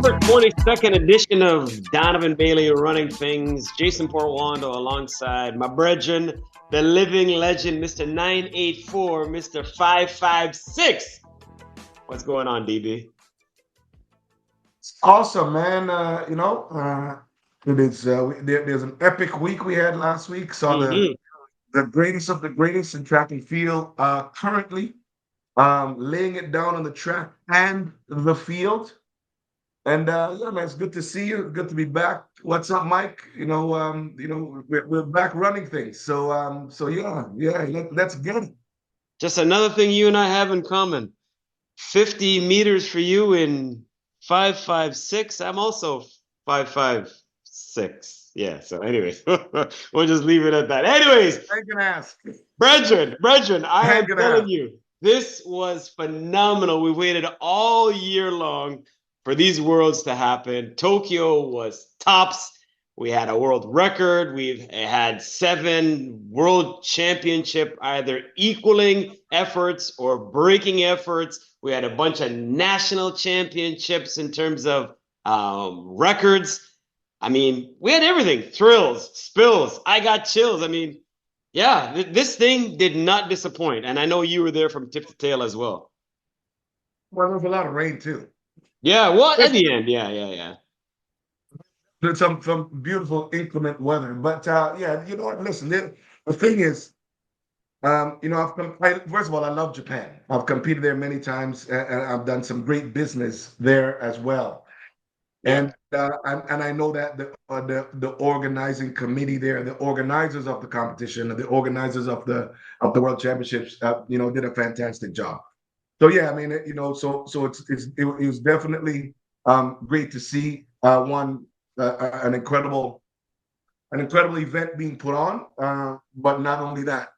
October 22nd edition of Donovan Bailey Running Things. Jason Portuondo alongside my brethren, the living legend, Mr. 984, Mr. 556. What's going on, DB? Awesome, man. There's an epic week we had last week. Saw the greatest of the greatest in track and field. Currently, laying it down on the track and the field. And yeah, man, it's good to see you. Good to be back. What's up, Mike? We're back running things. So yeah, let's get it. Just another thing you and I have in common. 50 meters for you in 5.56. I'm also 5.56. Yeah, so anyways, we'll just leave it at that. Anyways, I can ask. Brethren, I am telling you, this was phenomenal. We waited all year long for these worlds to happen. Tokyo was tops. We had a world record. We've had 7 world championship, either equaling efforts or breaking efforts. We had a bunch of national championships in terms of records. I mean, we had everything. Thrills, spills. I got chills. I mean, yeah, this thing did not disappoint. And I know you were there from tip to tail as well. Well, there was a lot of rain, too. Yeah, well, at the end, yeah. There's some beautiful inclement weather. But yeah, you know what? Listen, the thing is, first of all, I love Japan. I've competed there many times, and I've done some great business there as well. Yeah. And I know that the organizing committee there, the organizers of the competition, the organizers of the World Championships, did a fantastic job. So yeah, I mean, it was definitely great to see an incredible event being put on. But not only that,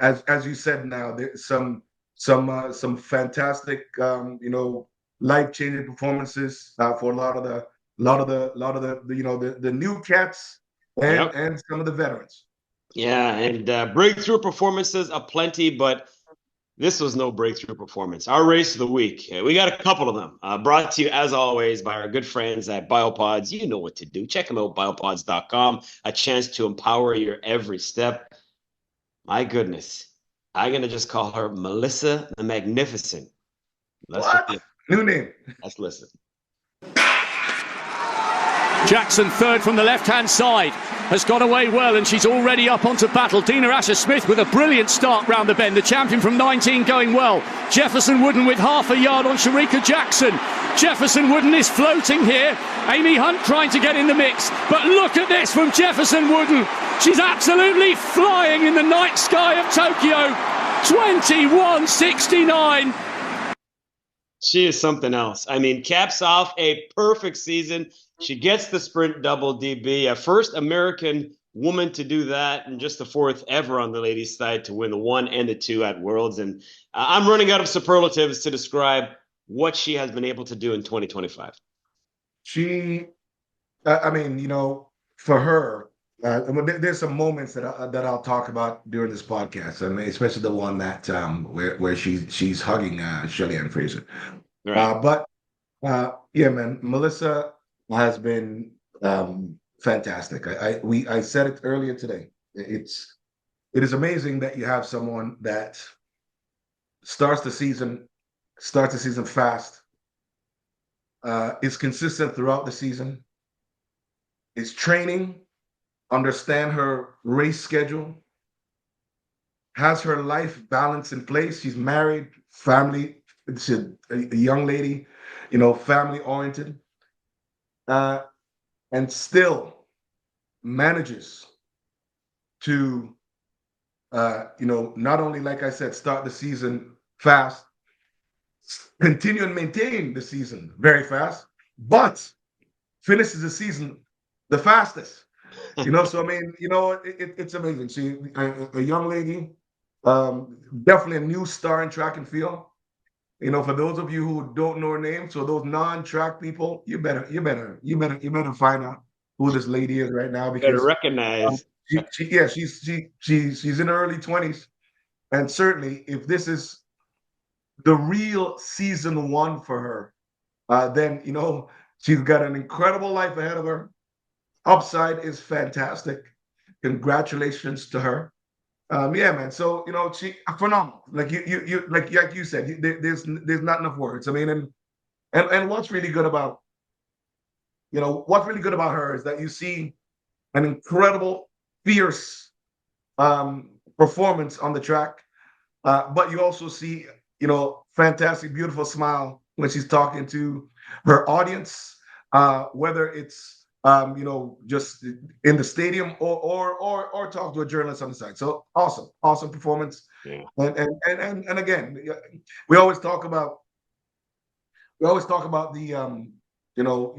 as you said, now there's some fantastic life-changing performances for a lot of the new cats and some of the veterans. Yeah, and breakthrough performances aplenty, but this was no breakthrough performance. Our race of the week, we got a couple of them. Brought to you, as always, by our good friends at BioPods. You know what to do. Check them out, biopods.com. A chance to empower your every step. My goodness. I'm going to just call her Melissa the Magnificent. What? New name. Let's listen. Jackson third from the left-hand side has got away well, and she's already up onto battle. Dina Asher-Smith with a brilliant start round the bend. The champion from 19 going well. Jefferson-Wooden with half a yard on Sharika Jackson. Jefferson-Wooden is floating here. Amy Hunt trying to get in the mix. But look at this from Jefferson-Wooden. She's absolutely flying in the night sky of Tokyo. 21.69. She is something else. I mean, caps off a perfect season. She gets the sprint double, DB, a first American woman to do that, and just the 4th ever on the ladies' side to win the 1 and the 2 at Worlds. And I'm running out of superlatives to describe what she has been able to do in 2025. She, for her, there's some moments that I'll talk about during this podcast. I mean, especially the one that where she's hugging Shelly Ann Fraser. Right. Yeah, man, Melissa has been fantastic. I said it earlier today. It is amazing that you have someone that starts the season fast, is consistent throughout the season, is training, understand her race schedule, has her life balance in place. She's married, family. She's a young lady, family oriented. And still manages to, not only, like I said, start the season fast, continue and maintain the season very fast, but finishes the season the fastest. So I mean, it's amazing. She, a young lady, definitely a new star in track and field. For those of you who don't know her name, so those non-track people, you better find out who this lady is right now, because better recognize. She's in her early 20s, and certainly if this is the real season 1 for her, then She's got an incredible life ahead of her. Upside is fantastic. Congratulations to her. Yeah, man. So she phenomenal. Like you said, there's not enough words. I mean, and what's really good about her is that you see an incredible, fierce performance on the track, but you also see fantastic, beautiful smile when she's talking to her audience, whether it's just in the stadium or talk to a journalist on the side. So awesome performance. Yeah. And again, we always talk about the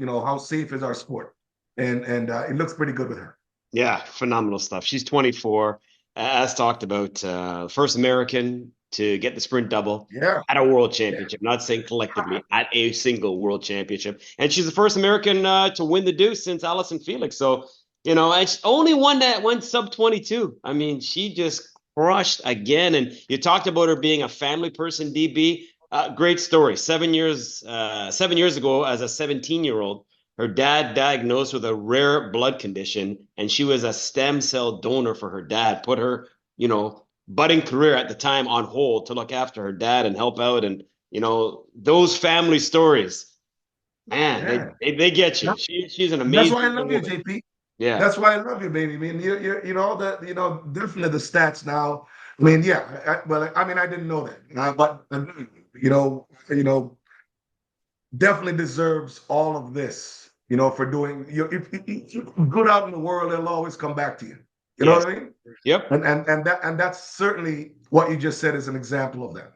how safe is our sport, and it looks pretty good with her. Yeah, phenomenal stuff. She's 24, as talked about, first American to get the sprint double at a world championship. Not saying collectively, at a single world championship. And she's the first American to win the deuce since Allison Felix. So, and only one that went sub 22. I mean, she just crushed again. And you talked about her being a family person, DB. Great story. 7 years ago, as a 17-year-old, her dad diagnosed with a rare blood condition, and she was a stem cell donor for her dad. Put her, budding career at the time on hold to look after her dad and help out. And, those family stories, man, they get you. She's an amazing. That's why I love you, JP. Yeah. That's why I love you, baby. I mean, definitely the stats now. I mean, yeah, I didn't know that, but definitely deserves all of this. For doing, if you're good out in the world, it'll always come back to you. You know what I mean? Yep. And that's certainly what you just said is an example of that.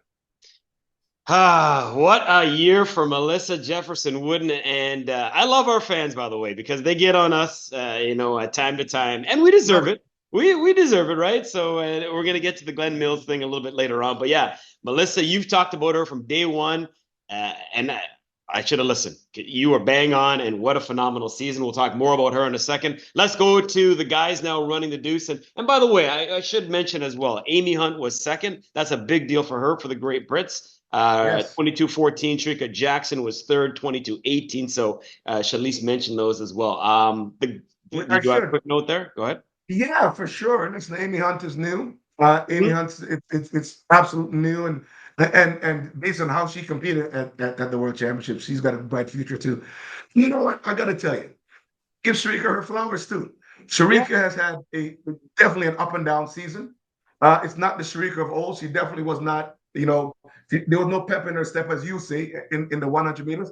What a year for Melissa Jefferson-Wooden. And I love our fans, by the way, because they get on us, at time to time, and we deserve it. We deserve it, right? So we're going to get to the Glenn Mills thing a little bit later on. But yeah, Melissa, you've talked about her from day one, and I should have listened. You were bang on, and what a phenomenal season. We'll talk more about her in a second. Let's go to the guys now running the deuce. And by the way, I should mention as well, Amy Hunt was second. That's a big deal for her, for the Great Brits. 22-14. Shrika Jackson was third, 22-18. So should at least mention those as well. Do you have a quick note there? Go ahead. Yeah, for sure. And listen, Amy Hunt is new. Amy Hunt's it's absolutely new, and based on how she competed at the World Championships, she's got a bright future too. You know what? I got to tell you, give Shrika her flowers too. Shrika has had definitely an up and down season. It's not the Shrika of old. She definitely was not. There was no pep in her step, as you say, in the 100 meters.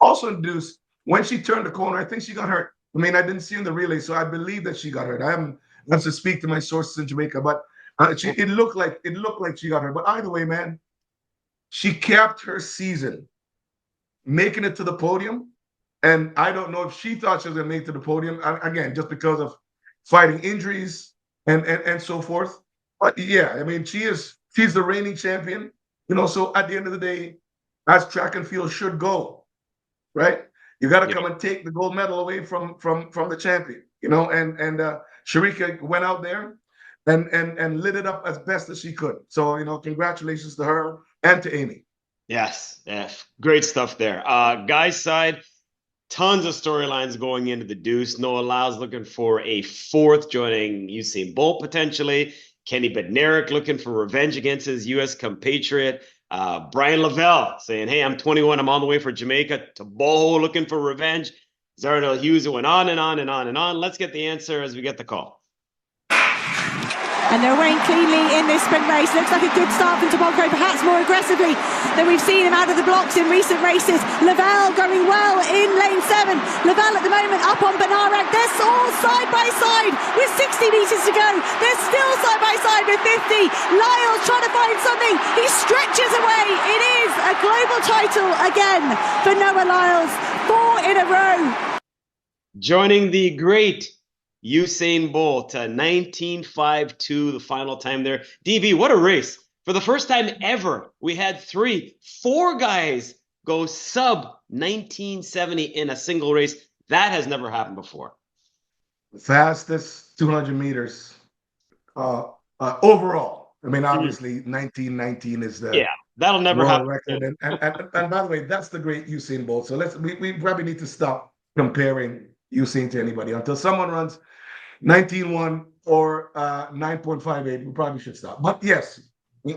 Also, induced when she turned the corner, I think she got hurt. I mean, I didn't see in the relay, so I believe that she got hurt. I have to speak to my sources in Jamaica, but it looked like she got hurt. But either way, man, she capped her season, making it to the podium. And I don't know if she thought she was going to make it to the podium, again, just because of fighting injuries and so forth. But yeah, I mean, she's the reigning champion, so at the end of the day, as track and field should go, right? You got to come and take the gold medal away from the champion, and Shrika went out there and lit it up as best as she could. So, congratulations to her and to Amy. Yes. Great stuff there. Guys' side, tons of storylines going into the deuce. Noah Lyles looking for a fourth, joining Usain Bolt potentially. Kenny Bednarik looking for revenge against his U.S. compatriot. Brian Lavelle saying, hey, I'm 21. I'm on the way for Jamaica. To Boho looking for revenge. Zardel Hughes, it went on and on and on and on. Let's get the answer as we get the call. And they're weighing cleanly in this sprint race. Looks like a good start from Tobacco, perhaps more aggressively than we've seen him out of the blocks in recent races. Lavelle going well in lane 7. Lavelle at the moment up on Bednarik. They're all side by side with 60 metres to go. They're still side by side with 50. Lyles trying to find something. He stretches away. It is a global title again for Noah Lyles. 4 in a row. Joining the great Usain Bolt, 19.52, the final time there. DB, what a race. For the first time ever, we had 4 guys go sub 1970 in a single race. That has never happened before. The fastest 200 meters overall. I mean, obviously, 1919 is the That'll never happen. Record. And by the way, that's the great Usain Bolt. So we probably need to stop comparing Usain to anybody until someone runs 19.1 or 9.58. We probably should stop. But yes,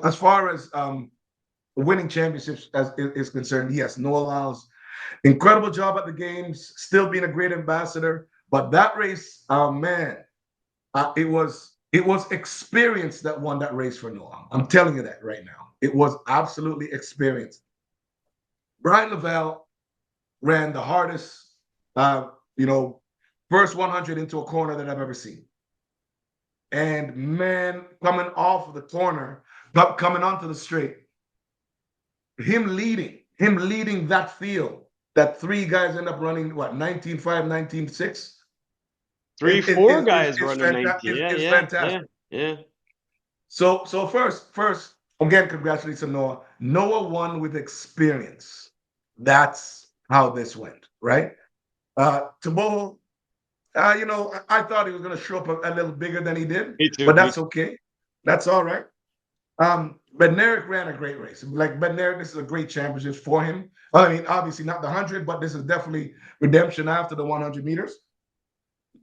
as far as winning championships is concerned, yes, Noah Lyles, incredible job at the games, still being a great ambassador. But that race, man, it was experience that won that race for Noah. I'm telling you that right now. It was absolutely experience. Brian Lavelle ran the hardest, first 100 into a corner that I've ever seen. And man, coming off of the corner, coming onto the straight, him leading that field, that three guys end up running, what, 19.5, 19.6? Four guys running 19. It's fantastic. Yeah. So first, again, congratulations to Noah. Noah won with experience. That's how this went, right? Tabo, I thought he was going to show up a little bigger than he did. Me too. But that's okay. That's all right. Bednarik ran a great race. Like Bednarik, this is a great championship for him. I mean, obviously not the 100, but this is definitely redemption after the 100 meters.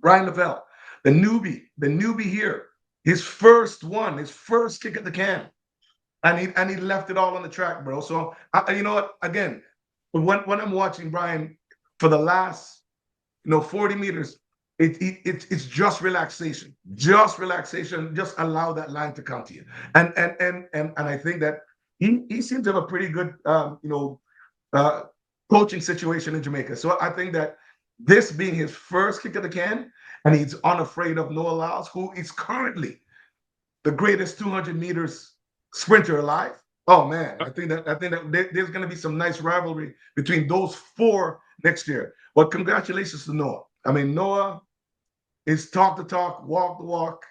Brian Lavelle, the newbie here, his first kick at the can, and he left it all on the track, bro. So you know what? Again, when I'm watching Brian for the last 40 meters, it's just relaxation, just allow that line to come to you, and I think that he seems to have a pretty good coaching situation in Jamaica. So I think that this being his first kick of the can, and he's unafraid of Noah Lyles, who is currently the greatest 200 meters sprinter alive. Oh man, I think that there's going to be some nice rivalry between those four next year. But congratulations to Noah. I mean, Noah is talk the talk, walk the walk.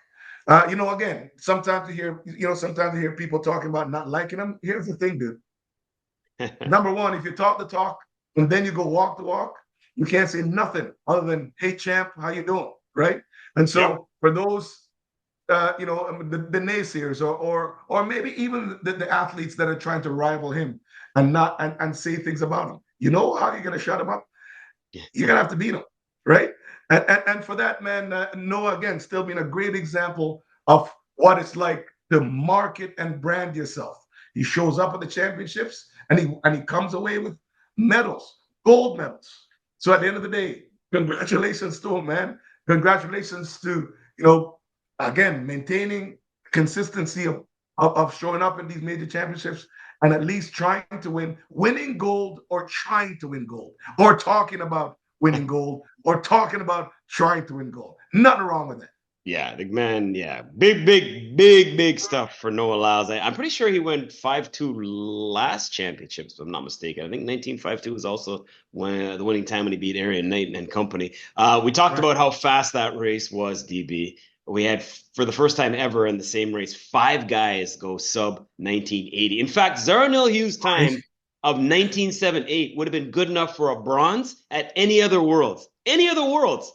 Again, sometimes you hear people talking about not liking him. Here's the thing, dude. Number one, if you talk the talk and then you go walk the walk, you can't say nothing other than, "Hey, champ, how you doing?" Right? And so for those, the naysayers or maybe even the athletes that are trying to rival him and say things about him, you know how you're going to shut him up? You're going to have to beat him, right? And for that, man, Noah, again, still being a great example of what it's like to market and brand yourself. He shows up at the championships and he comes away with medals, gold medals. So at the end of the day, congratulations to him, man. Congratulations to, again, maintaining consistency of showing up in these major championships and at least trying to winning gold or trying to win gold or talking about winning gold or talking about trying to win gold. Nothing wrong with that. Yeah, the man, big stuff for Noah Lyles. I'm pretty sure he went 5.2 last championships, if I'm not mistaken. I think 19.52 was also the winning time when he beat Arian Knight and company. We talked about how fast that race was, DB. We had, for the first time ever in the same race, 5 guys go sub 19.80. In fact, Zaranil Hughes' time of 19.78 would have been good enough for a bronze at any other Worlds. Any other Worlds.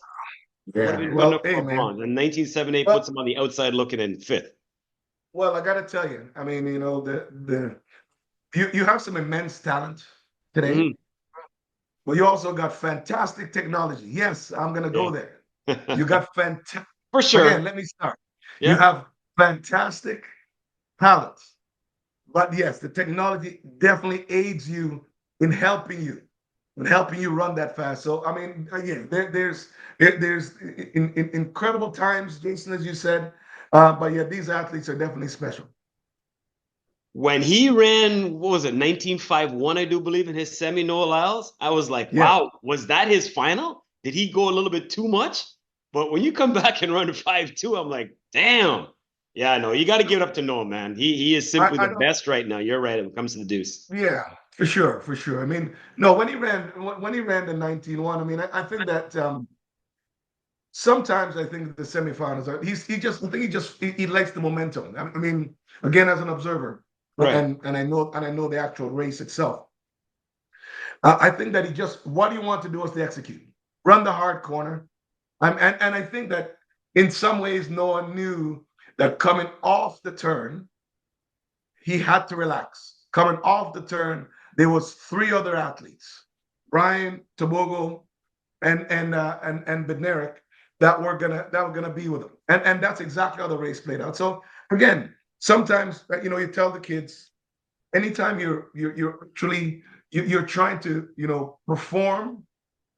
Yeah, would have been good enough for a bronze. And 19.78 puts him on the outside looking in 5th. Well, I got to tell you, I mean, you have some immense talent today. Mm-hmm. But you also got fantastic technology. Yes, I'm going to go there. You got fantastic. For sure. Again, let me start. Yeah. You have fantastic talent. But yes, the technology definitely aids you in helping you run that fast. So, I mean, again, there's incredible times, Jason, as you said. But yeah, these athletes are definitely special. When he ran, what was it, 19.51, I do believe, in his semi, Noah Lyles, I was like, wow, was that his final? Did he go a little bit too much? But when you come back and run 5.2, I'm like, damn. Yeah, no, you got to give it up to Noah, man. He is simply the best right now. You're right when it comes to the deuce. Yeah, for sure. I mean, no, when he ran the 19.1, I mean, I think that sometimes I think the semifinals are he likes the momentum. I mean, again, as an observer, right. and I know the actual race itself. I think that what he wants to do is to execute, run the hard corner. And I think that in some ways, Noah knew that coming off the turn, he had to relax. coming off the turn, there was 3 other athletes, Brian, Tobogo, and Bednarik, that were gonna be with him. And that's exactly how the race played out. So again, sometimes you tell the kids, anytime you're actually you're trying to perform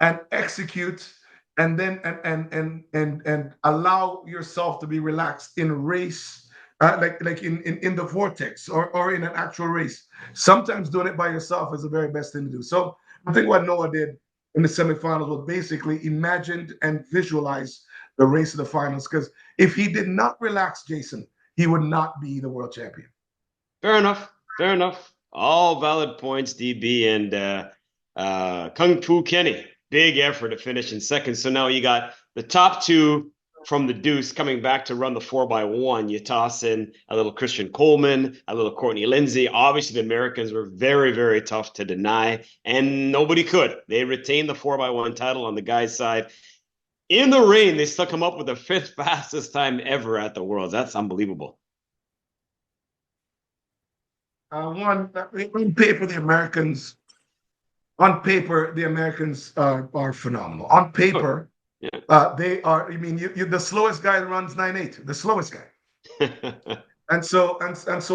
and execute, and then and allow yourself to be relaxed in race, like in the vortex, or in an actual race. Sometimes doing it by yourself is the very best thing to do. So I think what Noah did in the semifinals was basically imagined and visualized the race of the finals, because if he did not relax, Jason, he would not be the world champion. Fair enough. Fair enough. All valid points, DB. And Kung Fu Kenny, big effort to finish in second. So now you got the top 2 from the deuce coming back to run the 4x1. You toss in a little Christian Coleman, a little Courtney Lindsay. Obviously, the Americans were very, very tough to deny, and nobody could. They retained the 4x1 title on the guys' side. In the rain, they still come up with the 5th fastest time ever at the Worlds. That's unbelievable. On paper, the Americans are phenomenal. On paper, they are. I mean, the slowest guy runs 9.8. The slowest guy. and so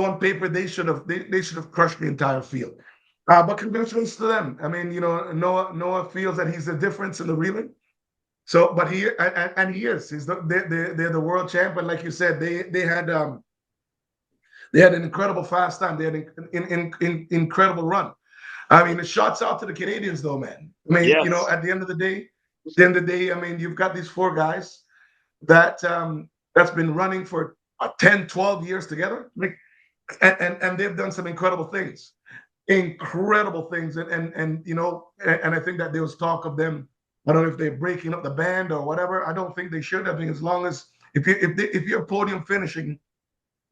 on paper, they should have crushed the entire field. But congratulations to them. I mean, Noah feels that he's the difference in the relay. So, but he is. They're the world champion. Like you said, they had an incredible fast time. They had an incredible run. I mean, it shouts out to the Canadians, though, man. I mean, yes. At the end of the day, I mean, you've got these 4 guys that's been running for 10, 12 years together, and they've done some incredible things. And I think that there was talk of them. I don't know if they're breaking up the band or whatever. I don't think they should. I think as long as if you're podium finishing,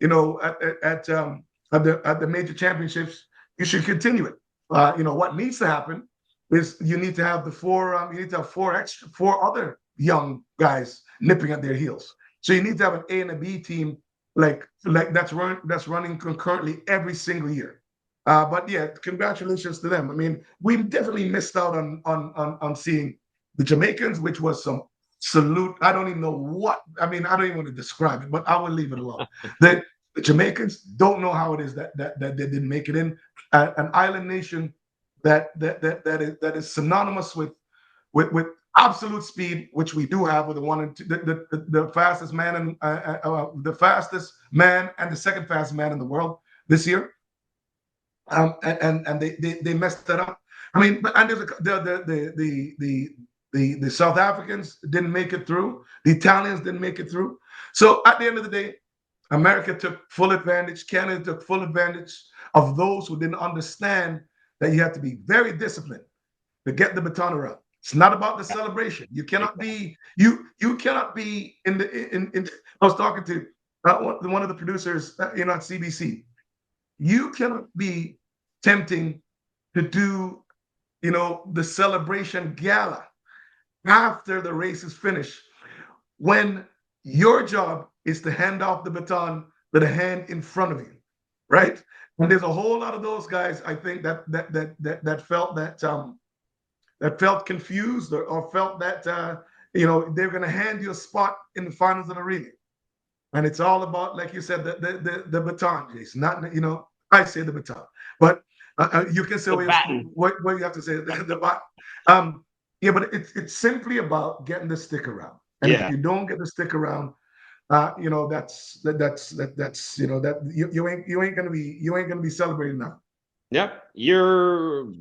at the major championships, you should continue it. What needs to happen is you need to have four other young guys nipping at their heels. So you need to have an A and a B team like that's running concurrently every single year. But yeah, congratulations to them. I mean, we definitely missed out on seeing the Jamaicans, which was some salute. I don't even know what. I mean, I don't even want to describe it, but I will leave it alone. The Jamaicans don't know how it is that they didn't make it in. An island nation that is synonymous with absolute speed, which we do have with the fastest man and the fastest man and the second fastest man in the world this year. And they messed that up. I mean, and the South Africans didn't make it through. The Italians didn't make it through. So at the end of the day, America took full advantage. Canada took full advantage of those who didn't understand that you have to be very disciplined to get the baton around. It's not about the celebration. You cannot be you cannot be in. I was talking to one of the producers, at CBC. You cannot be tempting to do, the celebration gala after the race is finished, when your job is to hand off the baton to the hand in front of you, right? And there's a whole lot of those guys, I think, that felt confused or felt that they're going to hand you a spot in the finals of the relay, and it's all about, like you said, the baton, Jason. Not I say the baton, but you can say what you have to say the baton. Yeah, but it's simply about getting the stick around, and if you don't get the stick around, that's you ain't gonna be celebrating now. Yep, you're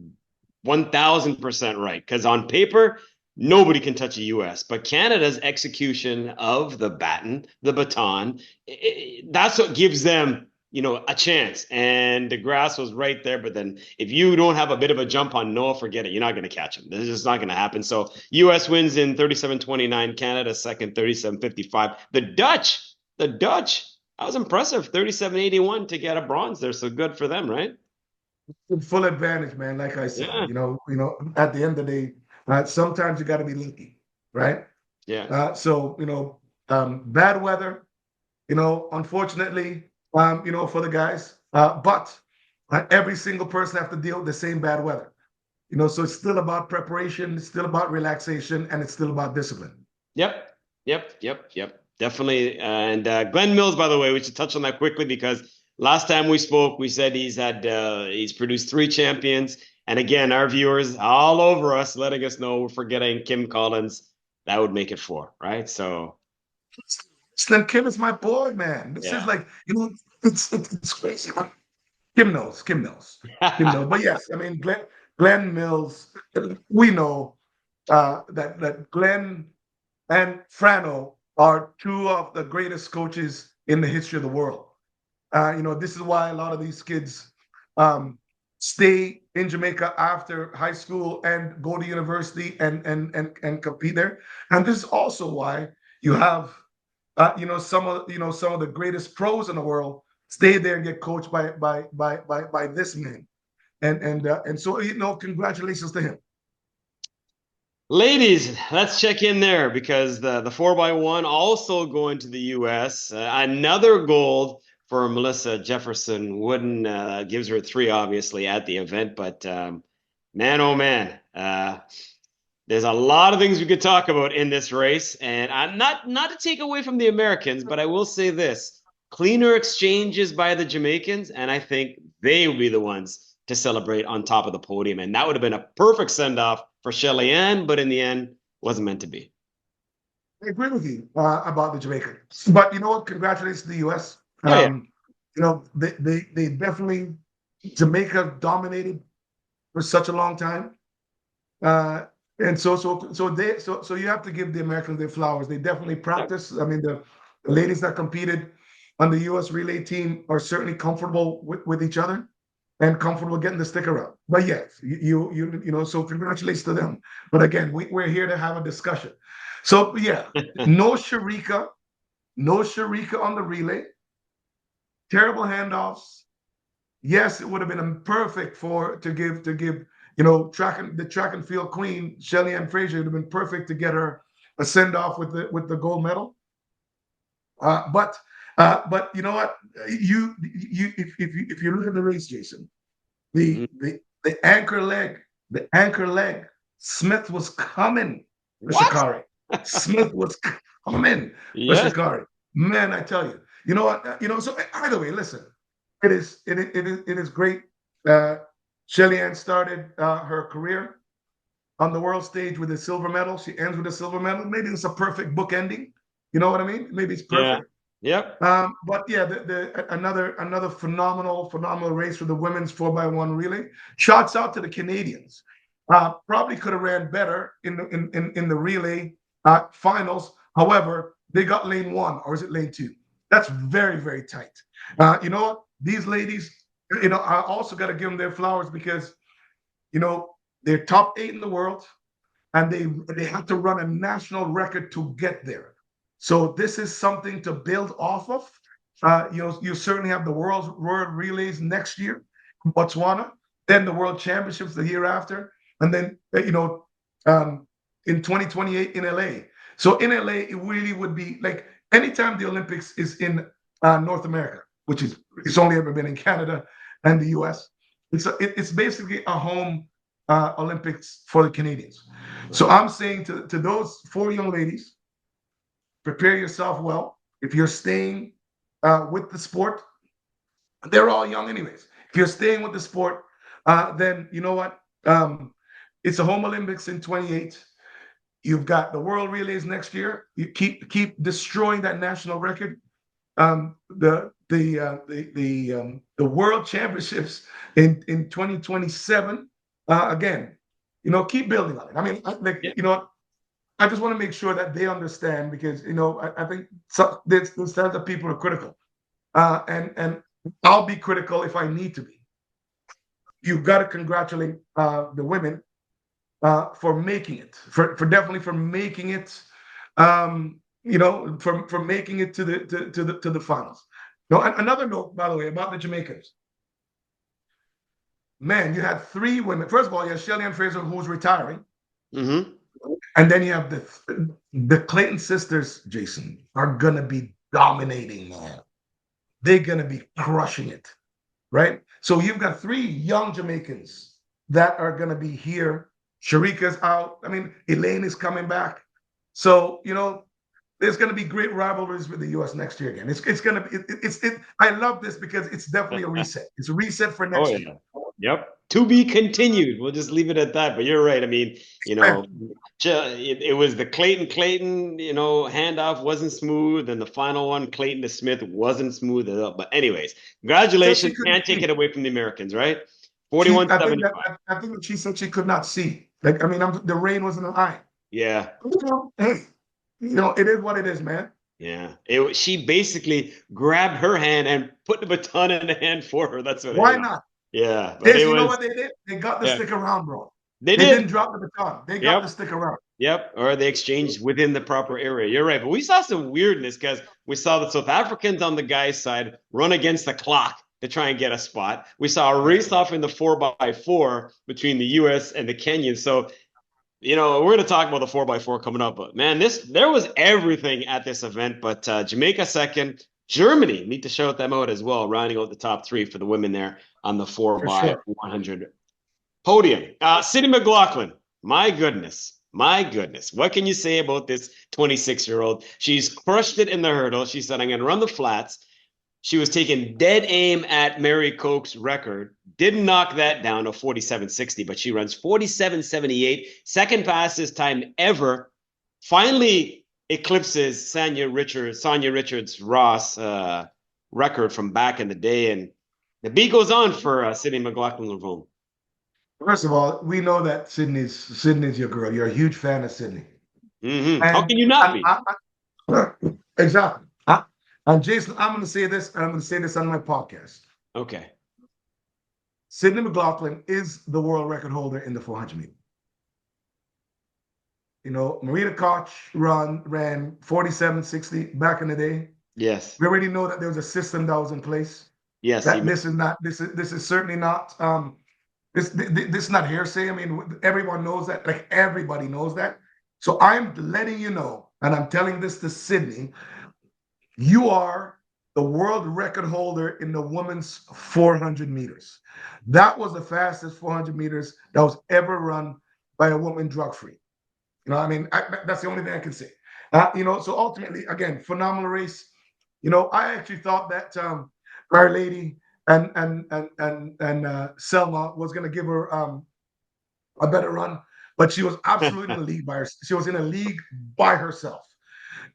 1000% right, because on paper nobody can touch the U.S., but Canada's execution of the baton, that's what gives them a chance. And the grass was right there, but then if you don't have a bit of a jump on Noah, forget it. You're not going to catch him. This is just not going to happen. So U.S. wins in 37-29, Canada second, 37-55. The Dutch, that was impressive, 37-81 to get a bronze there. So good for them, right? Full advantage, man. Like I said, at the end of the day, sometimes you got to be lucky, right? Yeah. Bad weather, unfortunately, for the guys. But every single person have to deal with the same bad weather. So it's still about preparation, it's still about relaxation, and it's still about discipline. Yep. Definitely. And Glenn Mills, by the way, we should touch on that quickly because last time we spoke, we said he's produced 3 champions. And again, our viewers all over us letting us know we're forgetting Kim Collins. That would make it 4, right? So Slim Kim is my boy, man. This is like, it's crazy. Kim knows. But yes, I mean, Glenn Mills, we know that Glenn and Frano are 2 of the greatest coaches in the history of the world. This is why a lot of these kids stay in Jamaica after high school and go to university and compete there. And this is also why you have some of the greatest pros in the world stay there and get coached by this man. And so congratulations to him. Ladies, let's check in there because the 4x1 also going to the U.S. Another gold for Melissa Jefferson-Wooden. Gives her 3, obviously, at the event. But man, oh man, there's a lot of things we could talk about in this race. And I'm not to take away from the Americans, but I will say this. Cleaner exchanges by the Jamaicans, and I think they will be the ones to celebrate on top of the podium. And that would have been a perfect send-off for Shelly Ann, but in the end, wasn't meant to be. I agree with you about the Jamaicans. But you know what? Congratulations to the U.S. They definitely, Jamaica dominated for such a long time. And so you have to give the Americans their flowers. They definitely practice. I mean, the ladies that competed on the U.S. relay team are certainly comfortable with each other and comfortable getting the stick around. But yes, so congratulations to them. But again, we're here to have a discussion. So yeah, no Sharika on the relay. Terrible handoffs. Yes, it would have been perfect to give the track and field queen Shelly Ann Fraser. It would have been perfect to get her a send off with the gold medal. But you know what? If you look at the race, Jason, the anchor leg, Smith was coming for Sha'Carri. Smith was coming for Sha'Carri. Man, I tell you, you know what? So either way, listen, it is great. Shelly Ann started her career on the world stage with a silver medal. She ends with a silver medal. Maybe it's a perfect book ending. You know what I mean? Maybe it's perfect. Yep. But yeah, another phenomenal race for the women's 4x1 relay. Shouts out to the Canadians. Probably could have ran better in the relay finals. However, they got lane 1, or is it lane 2? That's very, very tight. You know what? These ladies, I also got to give them their flowers because, they're top 8 in the world, and they have to run a national record to get there. So this is something to build off of. You certainly have the world relays next year in Botswana, then the World Championships the year after, and then in 2028 in LA. So in LA, it really would be like anytime the Olympics is in North America, which it's only ever been in Canada and the US. It's basically a home Olympics for the Canadians. So I'm saying to those 4 young ladies, prepare yourself well. If you're staying with the sport, they're all young anyways. If you're staying with the sport, then you know what? It's a home Olympics in 28. You've got the World Relays next year. You keep destroying that national record. The World Championships in 2027. Again, keep building on it. I mean, I just want to make sure that they understand because, I think there's times that people are critical. And I'll be critical if I need to be. You've got to congratulate the women for making it, for definitely for making it, for making it to the finals. Another note, by the way, about the Jamaicans. Man, you had 3 women. First of all, you have Shelly Ann Fraser, who's retiring. Mm-hmm. And then you have the Clayton sisters, Jason, are going to be dominating, man. They're going to be crushing it. right? So you've got 3 young Jamaicans that are going to be here. Sharika's out. I mean, Elaine is coming back. So, there's going to be great rivalries with the U.S. next year again. It's going to be, I love this because it's definitely a reset. It's a reset for next year. Yep. To be continued. We'll just leave it at that. But you're right. I mean, it was the Clayton, handoff wasn't smooth. And the final one, Clayton to Smith, wasn't smooth at all. But anyways, congratulations. Can't take it away from the Americans, right? 41-75. I think that she said she could not see. Like, I mean, the rain was in her eye. Yeah. Hey, it is what it is, man. Yeah. She basically grabbed her hand and put the baton in the hand for her. That's what. Why not? Yeah. But you know what they did? They got the stick around, bro. They didn't drop the baton. They got the stick around. Yep. Or they exchanged within the proper area. You're right. But we saw some weirdness because we saw the South Africans on the guys' side run against the clock to try and get a spot. We saw a race off in the 4x4 between the U.S. and the Kenyans. So, we're going to talk about the 4x4 coming up. But, man, there was everything at this event. But Jamaica second. Germany, need to shout them out as well, rounding out the top 3 for the women there on the 4x100 podium. Sydney McLaughlin, my goodness. What can you say about this 26-year-old? She's crushed it in the hurdle. She said, I'm going to run the flats. She was taking dead aim at Mary Koch's record. Didn't knock that down to 47.60, but she runs 47.78. Second fastest time ever. Finally eclipses Sonia Richards Ross record from back in the day, and the beat goes on for Sydney McLaughlin-Levrone. First of all, we know that Sydney's your girl. You're a huge fan of Sydney. Mm-hmm. How can you not be? Exactly. And Jason, I'm going to say this, and I'm going to say this on my podcast. Okay. Sydney McLaughlin is the world record holder in the 400 meter. Marita Koch ran 47.60 back in the day. Yes. We already know that there was a system that was in place. Yes. This is certainly not this is not hearsay. I mean, everyone knows that. Like, everybody knows that. So I'm letting you know, and I'm telling this to Sydney, you are the world record holder in the women's 400 meters. That was the fastest 400 meters that was ever run by a woman drug-free. That's the only thing I can say. So ultimately, again, phenomenal race. I actually thought that Our Lady and Selma was going to give her a better run, but she was absolutely in a league by herself. She was in a league by herself,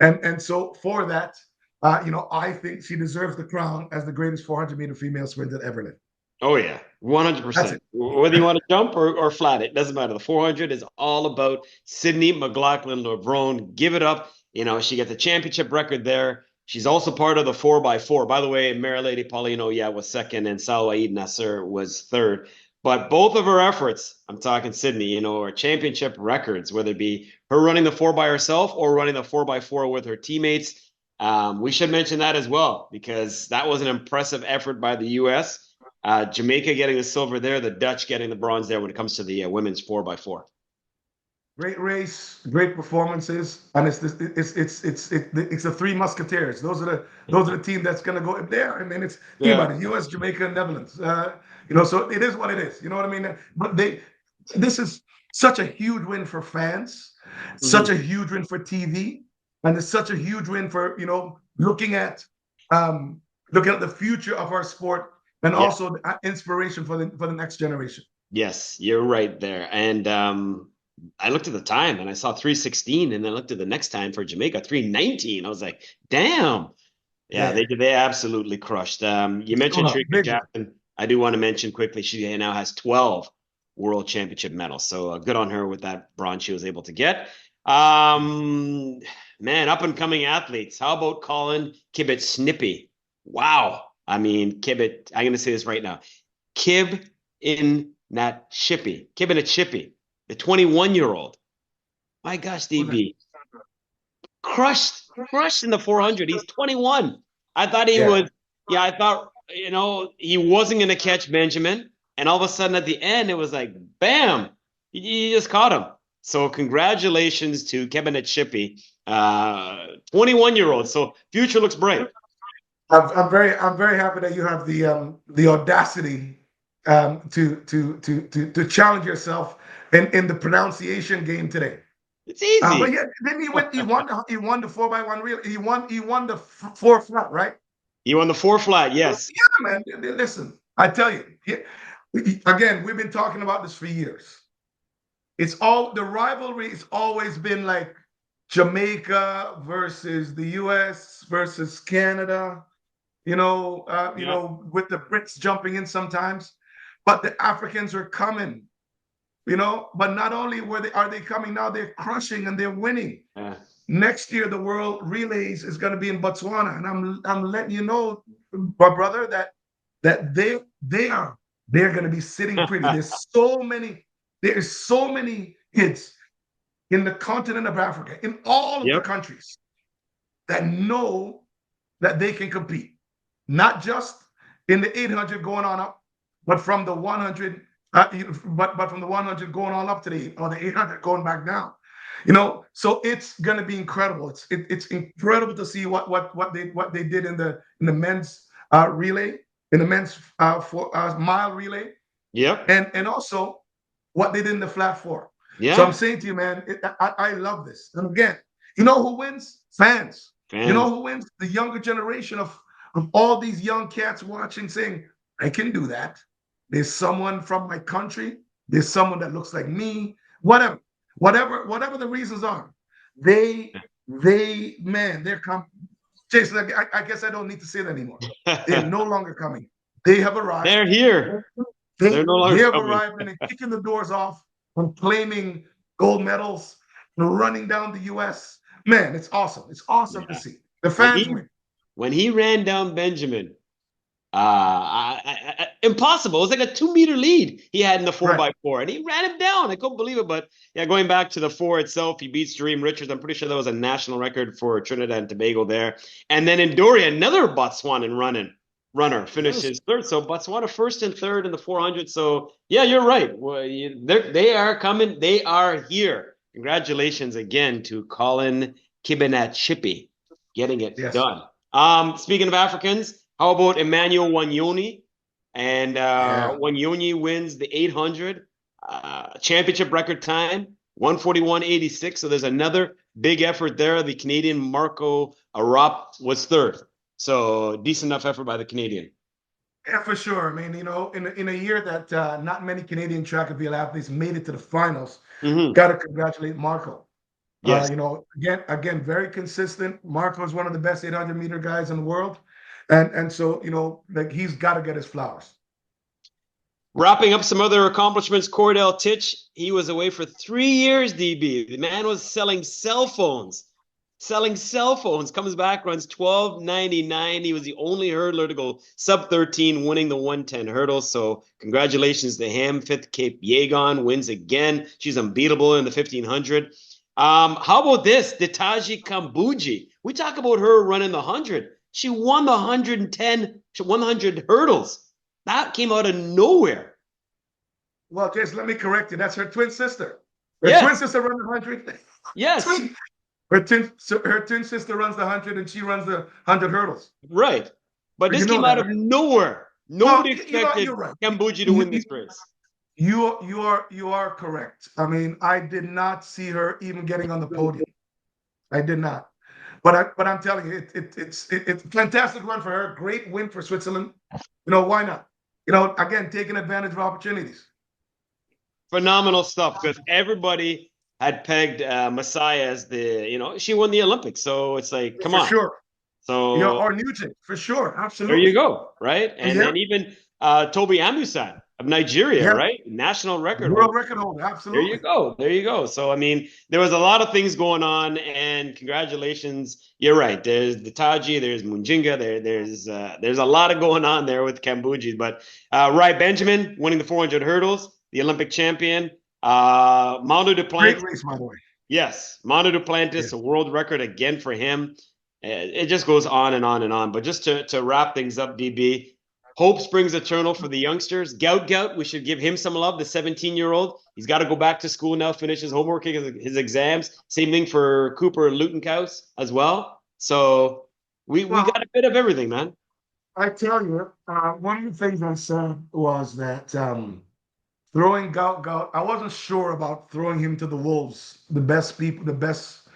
and so for that, I think she deserves the crown as the greatest 400 meter female sprinter ever lived. Oh yeah, 100%. Whether you want to jump or flat, it doesn't matter. The 400 is all about Sydney McLaughlin-Levrone. Give it up. She got the championship record there. She's also part of the 4x4. By the way, Mary Lady Paulino, was second, and Salwa Eid Nasser was third. But both of her efforts, I'm talking Sydney, are championship records, whether it be her running the 4 by herself or running the 4x4 with her teammates. We should mention that as well, because that was an impressive effort by the U.S. Jamaica getting the silver there, the Dutch getting the bronze there when it comes to the women's 4x4. Great race, great performances, and it's the 3 Musketeers. Those are the team that's going to go there. I mean, it's U.S., Jamaica, and Netherlands. So it is what it is. You know what I mean? But this is such a huge win for fans, such a huge win for TV, and it's such a huge win for looking at the future of our sport, and also the inspiration for the next generation. Yes, you're right there. And I looked at the time and I saw 3:16, and then I looked at the next time for Jamaica, 3:19. I was like, damn. Yeah. They absolutely crushed. You mentioned Shrika Jackson. I do want to mention quickly, she now has 12 world championship medals. So good on her with that bronze she was able to get. Man, up and coming athletes. How about Colin Kibbett Snippy? Wow. I mean, Kibbett, I'm going to say this right now. Kib in that Shippy. Kib in a Chippy. The 21-year-old. My gosh, DB. Crushed in the 400. He's 21. I thought he was, I thought, he wasn't going to catch Benjamin. And all of a sudden at the end, it was like, bam, you just caught him. So congratulations to Kevin at Shippy, 21-year-old. So future looks bright. I'm very happy that you have the audacity to challenge yourself in the pronunciation game today. It's easy. But yeah, then he won the 4x1 relay. He won the four flat, right? He won the 4 flat, yes. Yeah, man. Listen, I tell you, again, we've been talking about this for years. The rivalry has always been like Jamaica versus the US versus Canada, you know, with the Brits jumping in sometimes, but the Africans are coming, but not only are they coming now, they're crushing and they're winning. Yeah. Next year, the World Relays is going to be in Botswana, and I'm letting you know, my brother, that they're going to be sitting pretty. There's so many kids in the continent of Africa, in all of the countries, that know that they can compete, not just in the 800 going on up, but from the 100, but from the 100 going all up to the 800 going back down. So it's going to be incredible. It's incredible to see what they did in the men's relay, in the men's mile relay. Yep. And also what they did in the flat 4. Yeah. So I'm saying to you, man, I love this. And again, you know who wins? Fans. You know who wins? The younger generation of all these young cats watching, saying, I can do that. There's someone from my country. There's someone that looks like me. Whatever the reasons are, they're coming. Jason, I guess I don't need to say that anymore. They're no longer coming. They have arrived. They're here. They're no longer have coming. arrived, and they're kicking the doors off and claiming gold medals and running down the U.S. Man, it's awesome. It's awesome to see. The fans win. When he ran down Benjamin, impossible. It was like a 2-meter lead he had in the 4x4, and he ran him down. I couldn't believe it. But yeah, going back to the 4 itself, he beats Dream Richards. I'm pretty sure that was a national record for Trinidad and Tobago there. And then in Dory, another Botswanan runner finishes third. So Botswana first and third in the 400. So yeah, you're right. Well, they are coming. They are here. Congratulations again to Colin Kibinachipi getting it done. Speaking of Africans, how about Emmanuel Wanyoni? And Wanyoni wins the 800 championship record time, 1:41.86. So there's another big effort there. The Canadian Marco Arop was third. So decent enough effort by the Canadian. Yeah, for sure. I mean, in a year that not many Canadian track and field athletes made it to the finals, got to congratulate Marco. Yes. Again, very consistent. Marco is one of the best 800-meter guys in the world. And so, he's got to get his flowers. Wrapping up some other accomplishments, Cordell Titch, he was away for 3 years, DB. The man was selling cell phones. Comes back, runs 12:99. He was the only hurdler to go sub-13, winning the 110 hurdle. So congratulations to him. 5th Cape Yegon wins again. She's unbeatable in the 1500. How about this? Ditaji Kambuji. We talk about her running the 100. She won the 100 hurdles. That came out of nowhere. Well, Jason, let me correct you. That's her twin sister. Her twin sister runs the 100. Yes. Her twin sister runs the 100, and she runs the 100 hurdles. Right. But this came out of nowhere. Nobody expected Kambuji to win this race. You are correct. I mean, I did not see her even getting on the podium. I did not. But I'm telling you, it's a fantastic run for her. Great win for Switzerland. Why not? Again, taking advantage of opportunities. Phenomenal stuff, because everybody had pegged Messiah as she won the Olympics. So it's like, come on. For sure. So or Nugent, for sure. Absolutely. There you go, right? And then even Toby Amusan of Nigeria, right? National record World record holder, absolutely. There you go. So, I mean, there was a lot of things going on, and congratulations. You're right. There's the Taji, there's Munjinga, there's a lot of going on there with Kambuji. But Rai Benjamin winning the 400 hurdles, the Olympic champion. Manu Duplantis. Great race, by the way. Yes, Manu Duplantis, a world record again for him. It just goes on and on and on. But just to wrap things up, DB, hope springs eternal for the youngsters. Gout, we should give him some love, the 17-year-old. He's got to go back to school now, finish his homework, his exams. Same thing for Cooper Lutenkaus as well. So we got a bit of everything, man. I tell you, one of the things I said was that throwing Gout, I wasn't sure about throwing him to the wolves, the best people, the best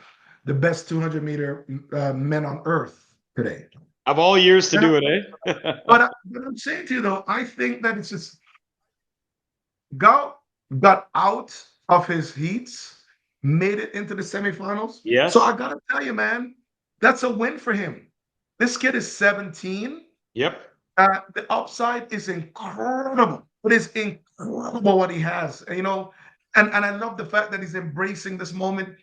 200-meter men on earth today. Of all years to do it, eh? But I'm saying to you though, I think that it's just Gout got out of his heats, made it into the semifinals. Yes. So I gotta tell you, man, that's a win for him. This kid is 17. Yep. The upside is incredible. It is incredible what he has, and I love the fact that he's embracing this moment,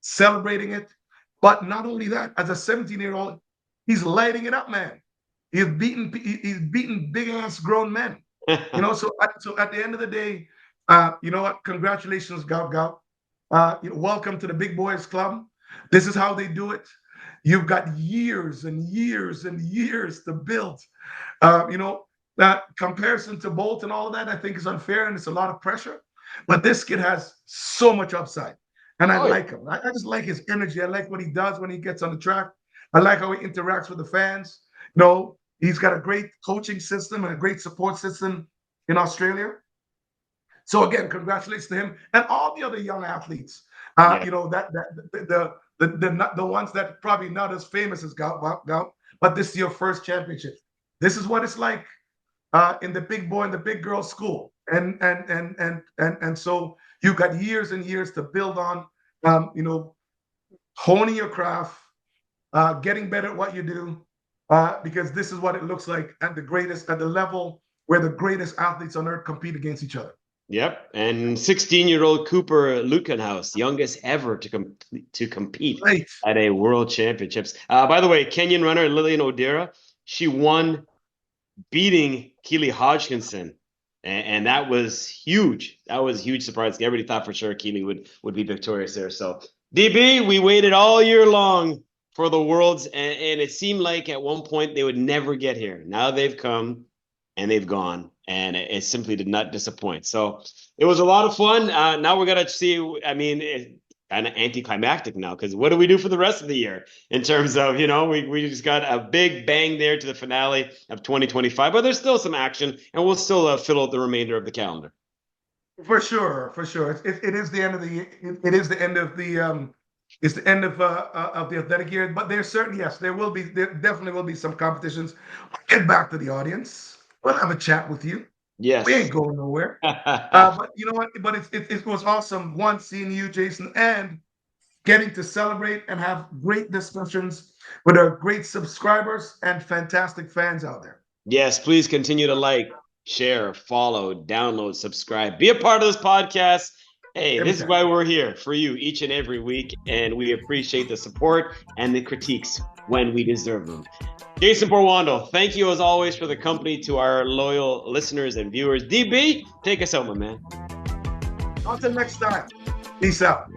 celebrating it. But not only that, as a 17-year-old, he's lighting it up, man. He's beating big ass grown men. So at the end of the day, you know what? Congratulations, Gout. Welcome to the Big Boys Club. This is how they do it. You've got years and years and years to build. That comparison to Bolt and all of that, I think, is unfair and it's a lot of pressure. But this kid has so much upside. And I like him. I just like his energy. I like what he does when he gets on the track. I like how he interacts with the fans. He's got a great coaching system and a great support system in Australia. So again, congratulations to him and all the other young athletes. The ones that probably not as famous as Gout, but this is your first championship. This is what it's like in the big boy and the big girl school, and so you've got years and years to build on, honing your craft, getting better at what you do, because this is what it looks like at the level where the greatest athletes on earth compete against each other. Yep, and 16-year-old Cooper Lukenhaus, youngest ever to compete at a World Championships. By the way, Kenyan runner Lillian Odera, she won, beating Keely Hodgkinson, and that was huge. That was a huge surprise. Everybody thought for sure Keely would be victorious there. So, DB, we waited all year long for the Worlds, and it seemed like at one point they would never get here. Now they've come and they've gone, and it simply did not disappoint. So it was a lot of fun. Now we're going to see, kind of anticlimactic now, because what do we do for the rest of the year in terms of, we just got a big bang there to the finale of 2025, but there's still some action, and we'll still fill out the remainder of the calendar. For sure. It is the end of the year. It is the end of the it's the end of the athletic year, but there definitely will be some competitions. We'll get back to the audience. We'll have a chat with you. Yes. We ain't going nowhere. But you know what? But it was awesome, seeing you, Jason, and getting to celebrate and have great discussions with our great subscribers and fantastic fans out there. Yes, please continue to like, share, follow, download, subscribe. Be a part of this podcast. Hey, this is why we're here for you each and every week, and we appreciate the support and the critiques when we deserve them. Jason Portuondo, thank you as always for the company to our loyal listeners and viewers. DB, take us out, my man. Until next time. Peace out.